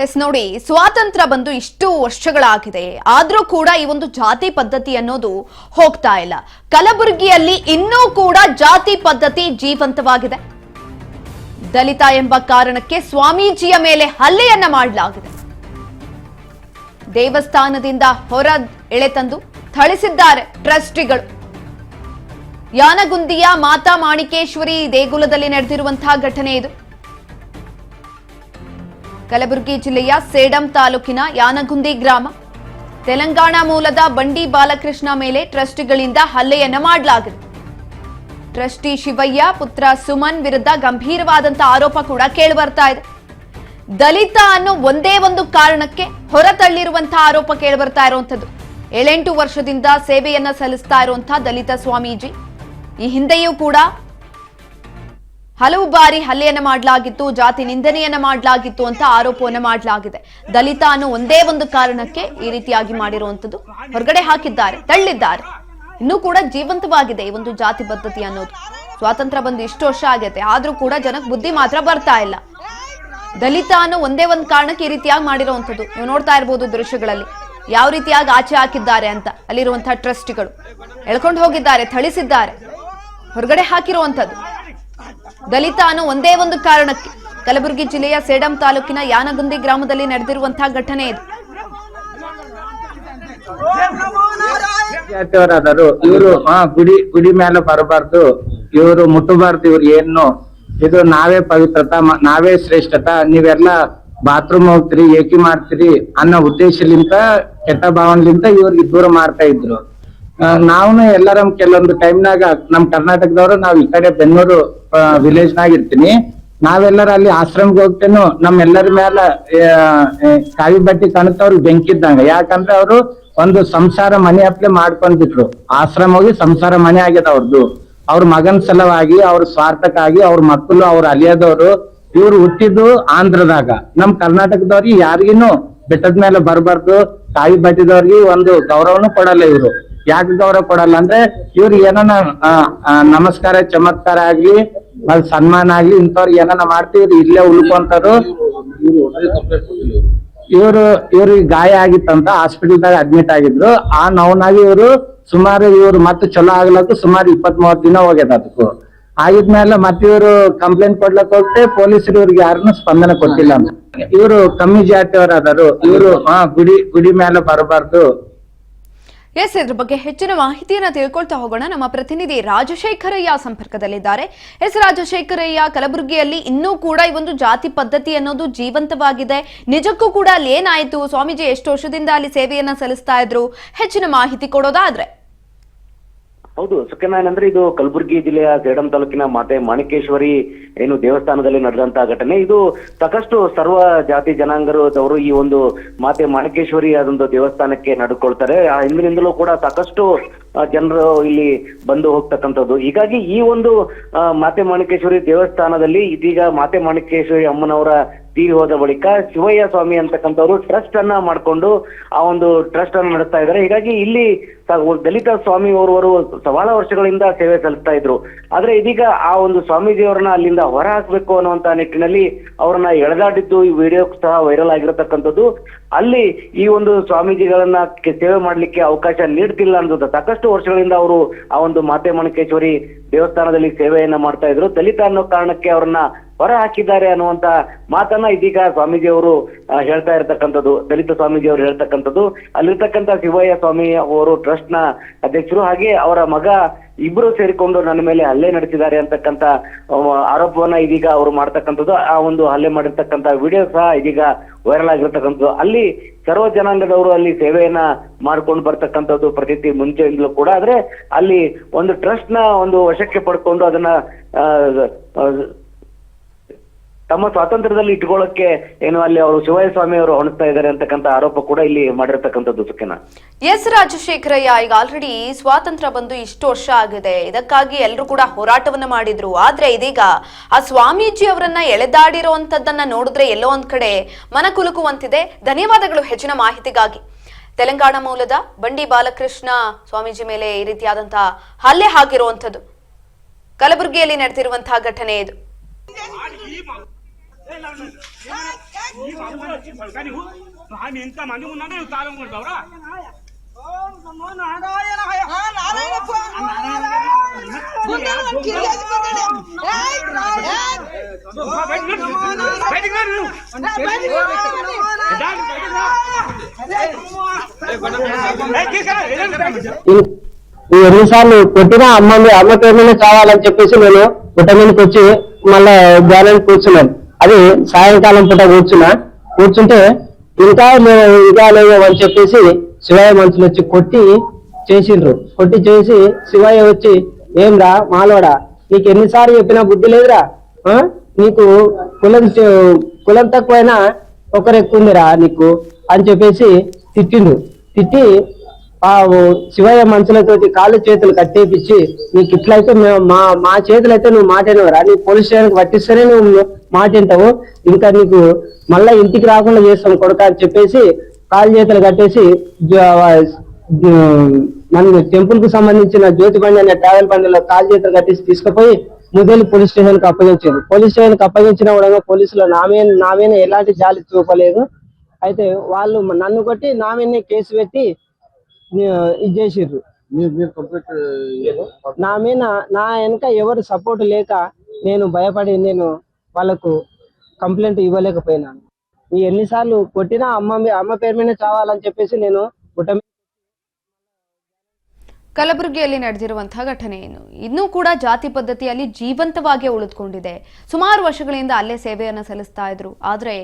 S ನೋಡಿ, ಸ್ವಾತಂತ್ರ್ಯ ಬಂದು ಇಷ್ಟು ವರ್ಷಗಳಾಗಿದೆ, ಆದ್ರೂ ಕೂಡ ಈ ಒಂದು ಜಾತಿ ಪದ್ಧತಿ ಅನ್ನೋದು ಹೋಗ್ತಾ ಇಲ್ಲ. ಕಲಬುರಗಿಯಲ್ಲಿ ಇನ್ನೂ ಕೂಡ ಜಾತಿ ಪದ್ಧತಿ ಜೀವಂತವಾಗಿದೆ. ದಲಿತ ಎಂಬ ಕಾರಣಕ್ಕೆ ಸ್ವಾಮೀಜಿಯ ಮೇಲೆ ಹಲ್ಲೆಯನ್ನ ಮಾಡಲಾಗಿದೆ. ದೇವಸ್ಥಾನದಿಂದ ಹೊರ ಎಳೆತಂದು ಥಳಿಸಿದ್ದಾರೆ ಟ್ರಸ್ಟಿಗಳು. ಯಾನಗುಂದಿಯ ಮಾತಾ ಮಾಣಿಕೇಶ್ವರಿ ದೇಗುಲದಲ್ಲಿ ನಡೆದಿರುವಂತಹ ಘಟನೆ ಇದು. ಕಲಬುರಗಿ ಜಿಲ್ಲೆಯ ಸೇಡಂ ತಾಲೂಕಿನ ಯಾನಗುಂದಿ ಗ್ರಾಮ. ತೆಲಂಗಾಣ ಮೂಲದ ಬಂಡಿ ಬಾಲಕೃಷ್ಣ ಮೇಲೆ ಟ್ರಸ್ಟಿಗಳಿಂದ ಹಲ್ಲೆಯನ್ನ ಮಾಡಲಾಗಿದೆ. ಟ್ರಸ್ಟಿ ಶಿವಯ್ಯ ಪುತ್ರ ಸುಮನ್ ವಿರುದ್ಧ ಗಂಭೀರವಾದಂತಹ ಆರೋಪ ಕೂಡ ಕೇಳಿಬರ್ತಾ ಇದೆ. ದಲಿತ ಅನ್ನೋ ಒಂದೇ ಒಂದು ಕಾರಣಕ್ಕೆ ಹೊರತಳ್ಳಿರುವಂತಹ ಆರೋಪ ಕೇಳಿಬರ್ತಾ ಇರುವಂತದ್ದು. 7-8 ವರ್ಷದಿಂದ ಸೇವೆಯನ್ನ ಸಲ್ಲಿಸ್ತಾ ಇರುವಂತಹ ದಲಿತ ಸ್ವಾಮೀಜಿ ಈ ಹಿಂದೆಯೂ ಕೂಡ ಹಲವು ಬಾರಿ ಹಲ್ಲೆಯನ್ನ ಮಾಡಲಾಗಿತ್ತು, ಜಾತಿ ನಿಂದನೆಯನ್ನ ಮಾಡಲಾಗಿತ್ತು ಅಂತ ಆರೋಪವನ್ನ ಮಾಡಲಾಗಿದೆ. ದಲಿತ ಅನ್ನೋ ಒಂದೇ ಒಂದು ಕಾರಣಕ್ಕೆ ಈ ರೀತಿಯಾಗಿ ಮಾಡಿರುವಂತದ್ದು. ಹೊರಗಡೆ ಹಾಕಿದ್ದಾರೆ, ತಳ್ಳಿದ್ದಾರೆ. ಇನ್ನೂ ಕೂಡ ಜೀವಂತವಾಗಿದೆ ಈ ಒಂದು ಜಾತಿ ಪದ್ಧತಿ ಅನ್ನೋದು. ಸ್ವಾತಂತ್ರ್ಯ ಬಂದು ಇಷ್ಟು ವರ್ಷ ಆಗೈತೆ, ಆದ್ರೂ ಕೂಡ ಜನಕ್ಕೆ ಬುದ್ಧಿ ಮಾತ್ರ ಬರ್ತಾ ಇಲ್ಲ. ದಲಿತ ಅನ್ನೋ ಒಂದೇ ಒಂದು ಕಾರಣಕ್ಕೆ ಈ ರೀತಿಯಾಗಿ ಮಾಡಿರುವಂತದ್ದು. ನೀವು ನೋಡ್ತಾ ಇರಬಹುದು ದೃಶ್ಯಗಳಲ್ಲಿ ಯಾವ ರೀತಿಯಾಗಿ ಆಚೆ ಹಾಕಿದ್ದಾರೆ ಅಂತ. ಅಲ್ಲಿರುವಂತಹ ಟ್ರಸ್ಟಿಗಳು ಎಳ್ಕೊಂಡು ಹೋಗಿದ್ದಾರೆ, ಥಳಿಸಿದ್ದಾರೆ, ಹೊರಗಡೆ ಹಾಕಿರುವಂತದ್ದು. ದಲಿತ ಅನ್ನೋ ಒಂದೇ ಒಂದು ಕಾರಣಕ್ಕೆ ಕಲಬುರಗಿ ಜಿಲ್ಲೆಯ ಸೇಡಂ ತಾಲೂಕಿನ ಯಾನಗುಂದಿ ಗ್ರಾಮದಲ್ಲಿ ನಡೆದಿರುವಂತಹ ಘಟನೆ ಇದು. ಇವರು ಗುಡಿ ಮೇಲೆ ಬರಬಾರ್ದು, ಇವರು ಮುಟ್ಟಬಾರ್ದು, ಇವ್ರು ಏನು ಇದು ನಾವೇ ಪವಿತ್ರತ, ನಾವೇ ಶ್ರೇಷ್ಠತ, ನೀವೆಲ್ಲ ಬಾತ್ರೂಮ್ ಹೋಗ್ತೀರಿ, ಏಕಿ ಮಾಡ್ತೀರಿ ಅನ್ನೋ ಉದ್ದೇಶಲಿಂತ, ಕೆಟ್ಟ ಭಾವನೆಲಿಂತ ಇವ್ರಿಗೆ ದೂರ ಮಾಡ್ತಾ ಇದ್ರು. ನಾವು ಎಲ್ಲರ ಕೆಲವೊಂದು ಟೈಮ್ನಾಗ ನಮ್ ಕರ್ನಾಟಕದವ್ರು ನಾವ್ ಈ ಕಡೆ ಬೆನ್ನೂರು ವಿಲೇಜ್ ನಾಗ ಇರ್ತೀನಿ, ನಾವೆಲ್ಲರ ಅಲ್ಲಿ ಆಶ್ರಮಕ್ಕೆ ಹೋಗ್ತೇನು, ನಮ್ಮೆಲ್ಲರ ಮ್ಯಾಲ ಕಾವಿ ಬಟ್ಟಿ ಕಾಣುತ್ತವ್ರಿಗೆ ಬೆಂಕಿದ್ದಂಗ. ಯಾಕಂದ್ರೆ ಅವರು ಒಂದು ಸಂಸಾರ ಮನೆ ಅಪ್ಲೆ ಮಾಡ್ಕೊಂಡ್ಬಿಟ್ರು. ಆಶ್ರಮ ಹೋಗಿ ಸಂಸಾರ ಮನೆ ಆಗ್ಯದ ಅವ್ರದ್ದು. ಅವ್ರ ಮಗನ ಸಲುವಾಗಿ, ಅವ್ರ ಸ್ವಾರ್ಥಕ್ಕಾಗಿ, ಅವ್ರ ಮಕ್ಕಳು, ಅವ್ರ ಅಲಿಯದವ್ರು, ಇವ್ರು ಹುಟ್ಟಿದ್ದು ಆಂಧ್ರದಾಗ. ನಮ್ ಕರ್ನಾಟಕದವ್ರಿಗೆ ಯಾರಿಗಿನ್ನು ಬೆಟ್ಟದ ಮೇಲೆ ಬರಬಾರ್ದು, ಕಾವಿ ಬಟ್ಟಿದವ್ರಿಗೆ ಒಂದು ಗೌರವನು ಕೊಡಲ್ಲ ಇವ್ರು. ಯಾಕೆ ಗೌರವ ಕೊಡಲ್ಲ ಅಂದ್ರೆ ಇವ್ರಿಗೆ ಏನಾನ ನಮಸ್ಕಾರ ಚಮತ್ಕಾರ ಆಗ್ಲಿ, ಸನ್ಮಾನ ಆಗ್ಲಿ, ಇಂಥವ್ರಿಗೆ ಏನಾನ ಮಾಡ್ತೀವ್ರಿ ಇಲ್ಲೇ ಉಳ್ಕೊಂತಾರು. ಇವ್ರಿಗೆ ಗಾಯ ಆಗಿತ್ತಂತ ಹಾಸ್ಪಿಟಲ್ದಾಗ ಅಡ್ಮಿಟ್ ಆಗಿದ್ರು. ಆ ನೋವ್ನಾಗಿ ಇವ್ರು ಮತ್ತೆ ಚಲೋ ಆಗ್ಲಕ್ಕ ಸುಮಾರು 20-30 ದಿನ ಹೋಗ್ಯದ. ಅದಕ್ಕೂ ಆಗಿದ್ಮೇಲೆ ಮತ್ತೆ ಇವರು ಕಂಪ್ಲೇಂಟ್ ಕೊಡ್ಲಕ್ ಹೋಗ್ತೆ, ಪೊಲೀಸರು ಇವ್ರಿಗೆ ಯಾರನ್ನು ಸ್ಪಂದನೆ ಕೊಟ್ಟಿಲ್ಲ ಅಂತ. ಇವರು ಕಮ್ಮಿ ಜಾತಿಯವರು ಅದಾರು. ಇವರು ಗುಡಿ ಮೇಲೆ ಬರಬಾರ್ದು. ಎಸ್, ಇದ್ರ ಬಗ್ಗೆ ಹೆಚ್ಚಿನ ಮಾಹಿತಿಯನ್ನ ತಿಳ್ಕೊಳ್ತಾ ಹೋಗೋಣ. ನಮ್ಮ ಪ್ರತಿನಿಧಿ ರಾಜಶೇಖರಯ್ಯ ಸಂಪರ್ಕದಲ್ಲಿದ್ದಾರೆ. ಎಸ್ ರಾಜಶೇಖರಯ್ಯ, ಕಲಬುರಗಿಯಲ್ಲಿ ಇನ್ನೂ ಕೂಡ ಈ ಒಂದು ಜಾತಿ ಪದ್ಧತಿ ಅನ್ನೋದು ಜೀವಂತವಾಗಿದೆ. ನಿಜಕ್ಕೂ ಕೂಡ ಅಲ್ಲಿ ಏನಾಯ್ತು? ಸ್ವಾಮೀಜಿ ಎಷ್ಟು ವರ್ಷದಿಂದ ಅಲ್ಲಿ ಸೇವೆಯನ್ನ ಸಲ್ಲಿಸ್ತಾ ಇದ್ರು? ಹೆಚ್ಚಿನ ಮಾಹಿತಿ ಕೊಡೋದಾದ್ರೆ. ಹೌದು ಸುಖೇನ, ಏನಂದ್ರೆ ಇದು ಕಲಬುರಗಿ ಜಿಲ್ಲೆಯ ಸೇಡಂ ತಾಲೂಕಿನ ಮಾತೆ ಮಾಣಿಕೇಶ್ವರಿ ಏನು ದೇವಸ್ಥಾನದಲ್ಲಿ ನಡೆದಂತಹ ಘಟನೆ. ಇದು ಸಾಕಷ್ಟು ಸರ್ವ ಜಾತಿ ಜನಾಂಗದವರು ಈ ಒಂದು ಮಾತೆ ಮಾಣಿಕೇಶ್ವರಿ ಅದೊಂದು ದೇವಸ್ಥಾನಕ್ಕೆ ನಡ್ಕೊಳ್ತಾರೆ. ಹಿಂದಿನಿಂದಲೂ ಕೂಡ ಸಾಕಷ್ಟು ಜನರು ಇಲ್ಲಿ ಬಂದು ಹೋಗ್ತಕ್ಕಂಥದ್ದು. ಹೀಗಾಗಿ ಈ ಒಂದು ಮಾತೆ ಮಾಣಿಕೇಶ್ವರಿ ದೇವಸ್ಥಾನದಲ್ಲಿ ಇದೀಗ ಮಾತೆ ಮಾಣಿಕೇಶ್ವರಿ ಅಮ್ಮನವರ ತೀರಿ ಹೋದ ಬಳಿಕ ಶಿವಯ್ಯ ಸ್ವಾಮಿ ಅಂತಕ್ಕಂಥವ್ರು ಟ್ರಸ್ಟ್ ಅನ್ನ ಮಾಡ್ಕೊಂಡು ಆ ಒಂದು ಟ್ರಸ್ಟ್ ಅನ್ನು ನಡೆಸ್ತಾ ಇದ್ದಾರೆ. ಹೀಗಾಗಿ ಇಲ್ಲಿ ದಲಿತ ಸ್ವಾಮಿ ಅವರವರು ಬಹಳ ವರ್ಷಗಳಿಂದ ಸೇವೆ ಸಲ್ಲಿಸ್ತಾ ಇದ್ರು. ಆದ್ರೆ ಇದೀಗ ಆ ಒಂದು ಸ್ವಾಮೀಜಿಯವರನ್ನ ಅಲ್ಲಿಂದ ಹೊರ ಹಾಕ್ಬೇಕು ಅನ್ನುವಂತ ನಿಟ್ಟಿನಲ್ಲಿ ಅವರನ್ನ ಎಳೆದಾಡಿದ್ದು ಈ ವಿಡಿಯೋ ಸಹ ವೈರಲ್ ಆಗಿರತಕ್ಕಂಥದ್ದು. ಅಲ್ಲಿ ಈ ಒಂದು ಸ್ವಾಮೀಜಿಗಳನ್ನ ಸೇವೆ ಮಾಡ್ಲಿಕ್ಕೆ ಅವಕಾಶ ನೀಡ್ತಿಲ್ಲ ಅನ್ನೋದು. ಸಾಕಷ್ಟು ವರ್ಷಗಳಿಂದ ಅವರು ಆ ಒಂದು ಮಾತೆ ಮಾಣಿಕೇಶ್ವರಿ ದೇವಸ್ಥಾನದಲ್ಲಿ ಸೇವೆಯನ್ನ ಮಾಡ್ತಾ ಇದ್ರು. ದಲಿತ ಅನ್ನೋ ಕಾರಣಕ್ಕೆ ಅವ್ರನ್ನ ಹೊರ ಹಾಕಿದ್ದಾರೆ ಅನ್ನುವಂತ ಮಾತನ್ನ ಇದೀಗ ಸ್ವಾಮೀಜಿ ಅವರು ಹೇಳ್ತಾ ಇರ್ತಕ್ಕಂಥದ್ದು, ದಲಿತ ಸ್ವಾಮೀಜಿ ಅವರು ಹೇಳ್ತಕ್ಕಂಥದ್ದು. ಅಲ್ಲಿರ್ತಕ್ಕಂಥ ಶಿವಯ್ಯ ಸ್ವಾಮಿ ಅವರು ಟ್ರಸ್ಟ್ ನ ಅಧ್ಯಕ್ಷರು, ಹಾಗೆ ಅವರ ಮಗ ಇಬ್ರು ಸೇರಿಕೊಂಡು ನನ್ನ ಮೇಲೆ ಹಲ್ಲೆ ನಡೆಸಿದ್ದಾರೆ ಅಂತಕ್ಕಂಥ ಆರೋಪವನ್ನ ಇದೀಗ ಅವರು ಮಾಡ್ತಕ್ಕಂಥದ್ದು. ಆ ಒಂದು ಹಲ್ಲೆ ಮಾಡಿರ್ತಕ್ಕಂಥ ವಿಡಿಯೋ ಸಹ ಇದೀಗ ವೈರಲ್ ಆಗಿರ್ತಕ್ಕಂಥದ್ದು. ಅಲ್ಲಿ ಸರ್ವ ಜನಾಂಗದವರು ಅಲ್ಲಿ ಸೇವೆಯನ್ನ ಮಾಡ್ಕೊಂಡು ಬರ್ತಕ್ಕಂಥದ್ದು ಪ್ರತಿ ಮುಂಚೆಯಿಂದಲೂ ಕೂಡ. ಆದ್ರೆ ಅಲ್ಲಿ ಒಂದು ಟ್ರಸ್ಟ್ ನ ಒಂದು ವಶಕ್ಕೆ ಪಡ್ಕೊಂಡು ಅದನ್ನ ತಮ್ಮ ಸ್ವಾತಂತ್ರ್ಯದಲ್ಲಿ ಇಟ್ಕೊಳ್ಳೋಕೆ ಏನು ಅಲ್ಲಿ ಅವರು ಶಿವಯ್ಯ ಸ್ವಾಮಿ ಅವರು ಹೊಣಿಸ್ತಾ ಇದ್ದಾರೆ ಅಂತಕ್ಕಂಥ ಆರೋಪ ಕೂಡ ಇಲ್ಲಿ ಮಾಡಿರ್ತಕ್ಕಂಥದ್ದು ಸುಖೇನ. ಎಸ್ ರಾಜಶೇಖರಯ್ಯ, ಈಗ ಆಲ್ರೆಡಿ ಸ್ವಾತಂತ್ರ್ಯ ಬಂದು ಇಷ್ಟು ವರ್ಷ ಆಗಿದೆ, ಇದಕ್ಕಾಗಿ ಎಲ್ಲರೂ ಕೂಡ ಹೋರಾಟವನ್ನ ಮಾಡಿದ್ರು. ಆದ್ರೆ ಇದೀಗ ಆ ಸ್ವಾಮೀಜಿ ಅವರನ್ನ ಎಳೆದಾಡಿರುವಂತದ್ದನ್ನ ನೋಡಿದ್ರೆ ಎಲ್ಲೋ ಒಂದ್ ಕಡೆ ಮನಕುಲುಕುವಂತಿದೆ. ಧನ್ಯವಾದಗಳು ಹೆಚ್ಚಿನ ಮಾಹಿತಿಗಾಗಿ. ತೆಲಂಗಾಣ ಮೂಲದ ಬಂಡಿ ಬಾಲಕೃಷ್ಣ ಸ್ವಾಮೀಜಿ ಮೇಲೆ ಈ ರೀತಿಯಾದಂತಹ ಹಲ್ಲೆ ಹಾಕಿರುವಂತದ್ದು ಕಲಬುರಗಿಯಲ್ಲಿ ನಡೆದಿರುವಂತಹ ಘಟನೆ ಇದು. ఇంకా మంది ఉన్నాడు నువ్వు తాళం కొడతావురా ఎన్నిసార్లు కొట్టినా అమ్మ పేరు మీద చావాలని చెప్పేసి నేను పుట్ట మీదకి వచ్చి మళ్ళా ధ్యానానికి కూర్చున్నాను. అది సాయంకాలం పూట కూర్చుంటే ఇంకా లేవు అని చెప్పేసి శివయ్య మనుషులు వచ్చి కొట్టి చేసి శివయ్య వచ్చి ఏం రా మాలోడా నీకు ఎన్నిసార్లు చెప్పినా బుద్ధి లేదురా, నీకు కులం తక్కువైనా ఒకరు ఎక్కువందిరా నీకు అని చెప్పేసి తిట్టి ఆ శివయ్య మనుషులతోటి కాళ్ళు చేతులు కట్టేపించి నీకు ఇట్లయితే మా చేతులు అయితే నువ్వు మాటేనవరా, నీ పోలీస్ స్టేషన్కి పట్టిస్తేనే నువ్వు మాటింటావు, ఇంకా నీకు మళ్ళా ఇంటికి రాకుండా చేస్తాం కొడుక అని చెప్పేసి కాళ్ళు చేతులు కట్టేసి మన టెంపుల్ కు సంబంధించిన జ్యోతి బండి అనే ట్రావెల్ బండిలో కాళ్ళు చేతులు కట్టేసి తీసుకుపోయి ముదేలి పోలీస్ స్టేషన్ కి అప్పగించారు. పోలీస్ స్టేషన్ కి అప్పగించిన కూడా పోలీసులు నా మీద ఎలాంటి జాలి చూపలేదు. అయితే వాళ్ళు నన్ను కొట్టి నా మీదనే కేసు పెట్టి ఇది చేసిర్రు. నా మీద నా వెనక ఎవరు సపోర్ట్ లేక నేను భయపడి నేను వాళ్ళకు కంప్లైంట్ ఇవ్వలేకపోయినాను. ఎన్నిసార్లు కొట్టినా అమ్మ పేరు మీద చావాలని చెప్పేసి నేను ಕಲಬುರಗಿಯಲ್ಲಿ ನಡೆದಿರುವಂತಹ ಘಟನೆ ಇನ್ನೂ ಕೂಡ ಜಾತಿ ಪದ್ಧತಿಯಲ್ಲಿ ಜೀವಂತವಾಗಿ ಉಳಿದುಕೊಂಡಿದೆ. ಸುಮಾರು ವರ್ಷಗಳಿಂದ ಅಲ್ಲೇ ಸೇವೆಯನ್ನು ಸಲ್ಲಿಸ್ತಾ ಇದ್ರು. ಆದರೆ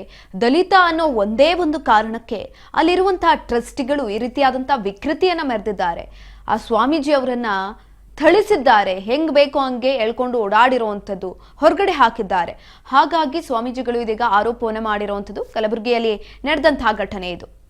ದಲಿತ ಅನ್ನೋ ಒಂದೇ ಒಂದು ಕಾರಣಕ್ಕೆ ಅಲ್ಲಿರುವಂತಹ ಟ್ರಸ್ಟಿಗಳು ಈ ರೀತಿಯಾದಂತಹ ವಿಕೃತಿಯನ್ನ ಮೆರೆದಿದ್ದಾರೆ. ಆ ಸ್ವಾಮೀಜಿ ಅವರನ್ನ ಥಳಿಸಿದ್ದಾರೆ, ಹೆಂಗ್ ಬೇಕೋ ಹಂಗೆ ಎಳ್ಕೊಂಡು ಓಡಾಡಿರುವಂಥದ್ದು ಹೊರಗಡೆ ಹಾಕಿದ್ದಾರೆ. ಹಾಗಾಗಿ ಸ್ವಾಮೀಜಿಗಳು ಇದೀಗ ಆರೋಪವನ್ನು ಮಾಡಿರುವಂಥದ್ದು ಕಲಬುರಗಿಯಲ್ಲಿ ನಡೆದಂತಹ ಘಟನೆ ಇದು.